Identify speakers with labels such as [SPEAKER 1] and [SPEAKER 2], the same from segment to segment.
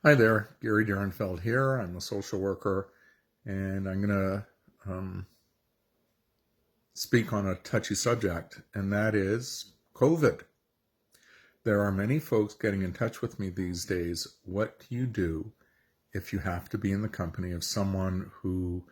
[SPEAKER 1] Hi there, Gary Derenfeld here. I'm a social worker, and I'm going to speak on a touchy subject, and that is COVID. There are many folks getting in touch with me these days. What do you do if you have to be in the company of someone who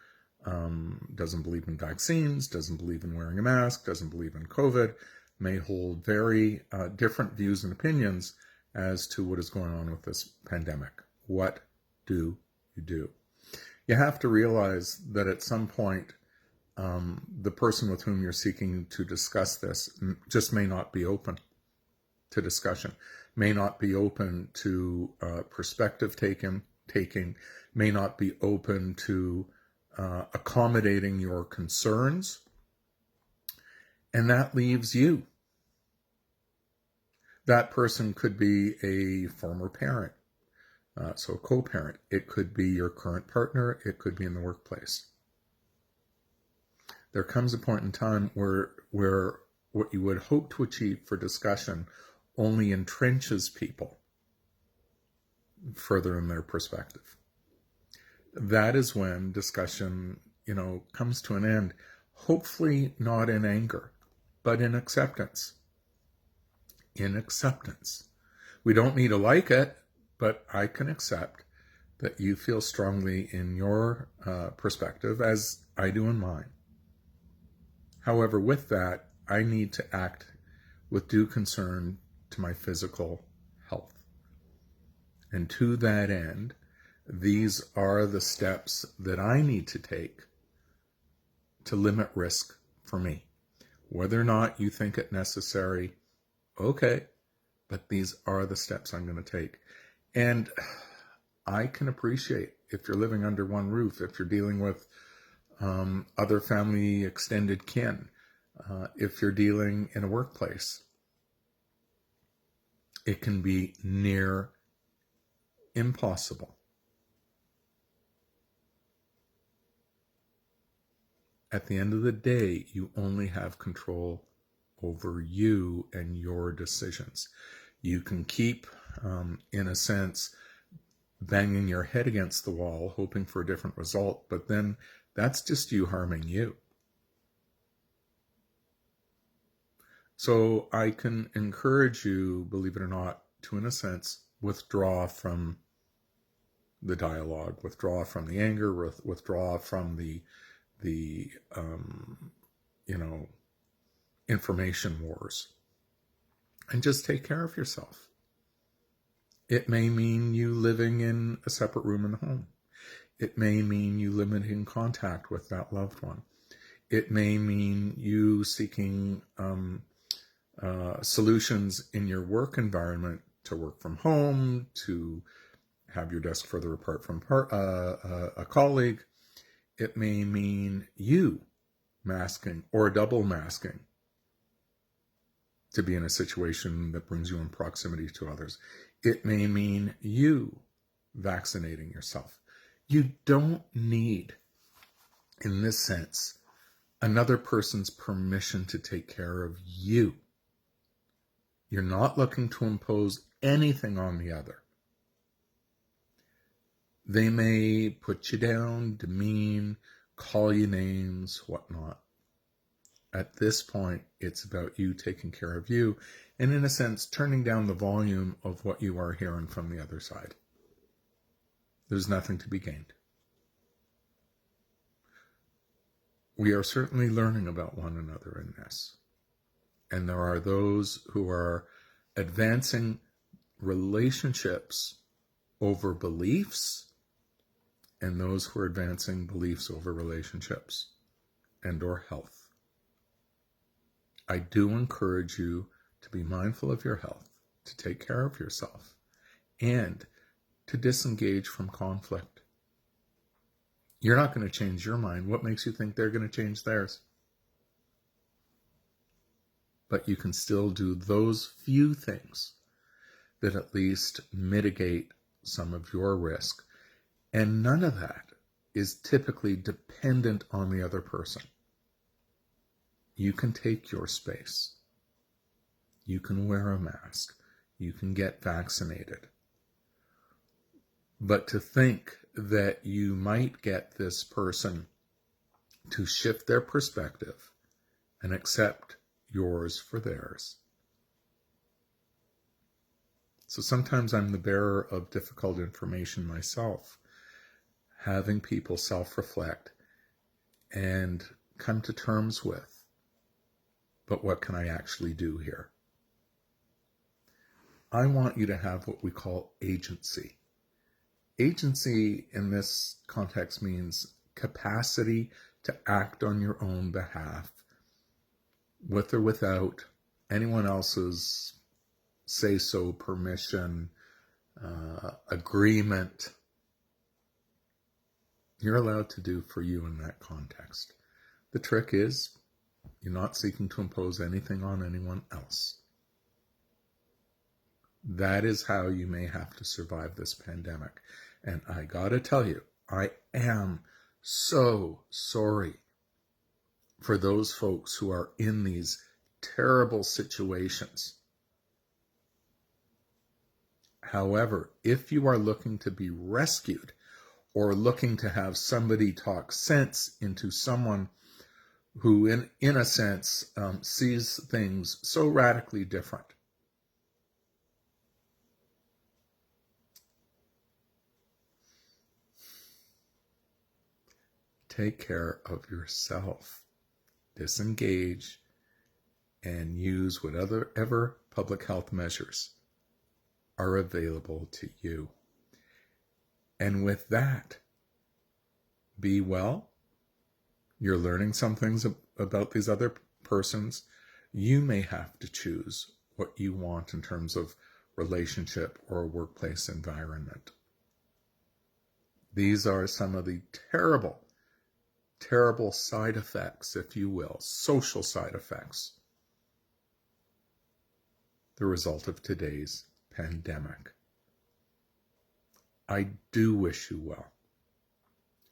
[SPEAKER 1] doesn't believe in vaccines, doesn't believe in wearing a mask, doesn't believe in COVID, may hold very different views and opinions as to what is going on with this pandemic? What do you do? You have to realize that at some point, the person with whom you're seeking to discuss this just may not be open to discussion, may not be open to perspective taking, may not be open to accommodating your concerns, and that leaves you. That person could be a former parent, so a co-parent. It could be your current partner. It could be in the workplace. There comes a point in time where what you would hope to achieve for discussion only entrenches people further in their perspective. That is when discussion, comes to an end, hopefully not in anger, but in acceptance. In acceptance. We don't need to like it, but I can accept that you feel strongly in your perspective, as I do in mine. However, with that, I need to act with due concern to my physical health. And to that end, these are the steps that I need to take to limit risk for me. Whether or not you think it necessary, okay, but these are the steps I'm going to take. And I can appreciate if you're living under one roof, if you're dealing with other family extended kin, if you're dealing in a workplace, it can be near impossible. At the end of the day, you only have control over you and your decisions. You can keep, in a sense, banging your head against the wall, hoping for a different result, but then that's just you harming you. So I can encourage you, believe it or not, to, in a sense, withdraw from the dialogue, withdraw from the anger, withdraw from the information wars, and just take care of yourself. It may mean you living in a separate room in the home. It may mean you limiting contact with that loved one. It may mean you seeking solutions in your work environment to work from home, to have your desk further apart from a colleague. It may mean you masking or double masking to be in a situation that brings you in proximity to others. It may mean you vaccinating yourself. You don't need, in this sense, another person's permission to take care of you. You're not looking to impose anything on the other. They may put you down, demean, call you names, whatnot. At this point, it's about you taking care of you, and in a sense, turning down the volume of what you are hearing from the other side. There's nothing to be gained. We are certainly learning about one another in this. And there are those who are advancing relationships over beliefs, and those who are advancing beliefs over relationships and or health. I do encourage you to be mindful of your health, to take care of yourself, and to disengage from conflict. You're not going to change your mind. What makes you think they're going to change theirs? But you can still do those few things that at least mitigate some of your risk. And none of that is typically dependent on the other person. You can take your space. You can wear a mask. You can get vaccinated. But to think that you might get this person to shift their perspective and accept yours for theirs. So sometimes I'm the bearer of difficult information myself, having people self-reflect and come to terms with, but what can I actually do here? I want you to have what we call agency. Agency in this context means capacity to act on your own behalf, with or without anyone else's say-so, permission, agreement. You're allowed to do for you in that context. The trick is you're not seeking to impose anything on anyone else. That is how you may have to survive this pandemic. And I gotta tell you, I am so sorry for those folks who are in these terrible situations. However, if you are looking to be rescued or looking to have somebody talk sense into someone who, in a sense, sees things so radically different, take care of yourself. Disengage and use whatever public health measures are available to you. And with that, be well. You're learning some things about these other persons. You may have to choose what you want in terms of relationship or workplace environment. These are some of the terrible side effects, if you will, social side effects, the result of today's pandemic. I do wish you well.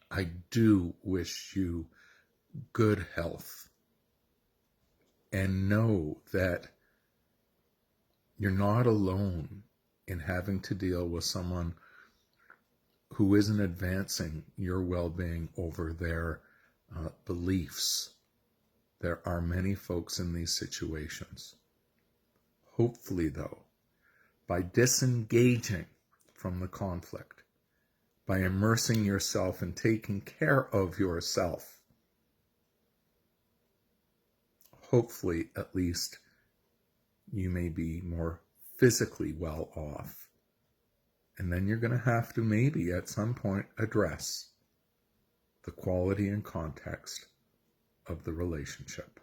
[SPEAKER 1] I do wish you good health. And know that you're not alone in having to deal with someone who isn't advancing your well-being over their beliefs. There are many folks in these situations. Hopefully, though, by disengaging from the conflict, by immersing yourself and taking care of yourself, hopefully, at least, you may be more physically well off. And then you're going to have to maybe at some point address the quality and context of the relationship.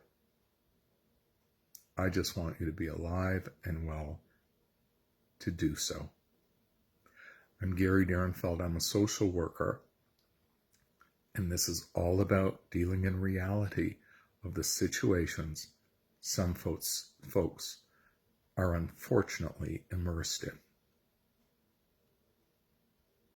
[SPEAKER 1] I just want you to be alive and well to do so. I'm Gary Derenfeld. I'm a social worker, and this is all about dealing in reality of the situations some folks are unfortunately immersed in.